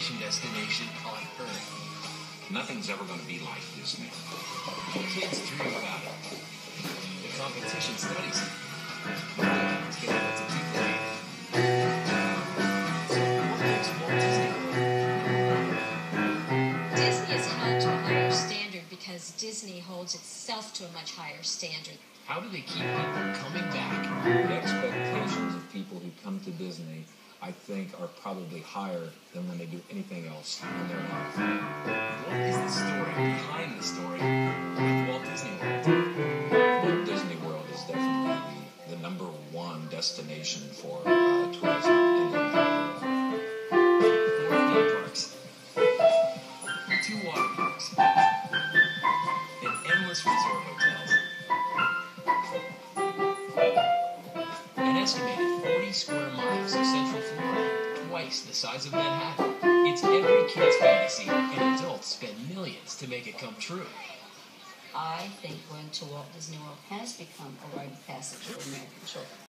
vacation destination on Earth. Nothing's ever going to be like Disney. Kids dream about it. The competition studies it. It's getting able to duplicate it. So what makes Walt Disney World? Disney is held to a higher standard because Disney holds itself to a much higher standard. How do they keep people coming back? The expectations of people who come to Disney, I think, are probably higher than when they do anything else in their life. What is the story behind the story with Walt Disney World? Walt Disney World is definitely the number one destination for tourism in the entire world. 4 theme parks, 2 water parks, and endless resort hotels. An estimated 40 square miles of Central Florida, twice the size of Manhattan. It's every kid's fantasy, and adults spend millions to make it come true. I think going to Walt Disney World has become a rite of passage for American children.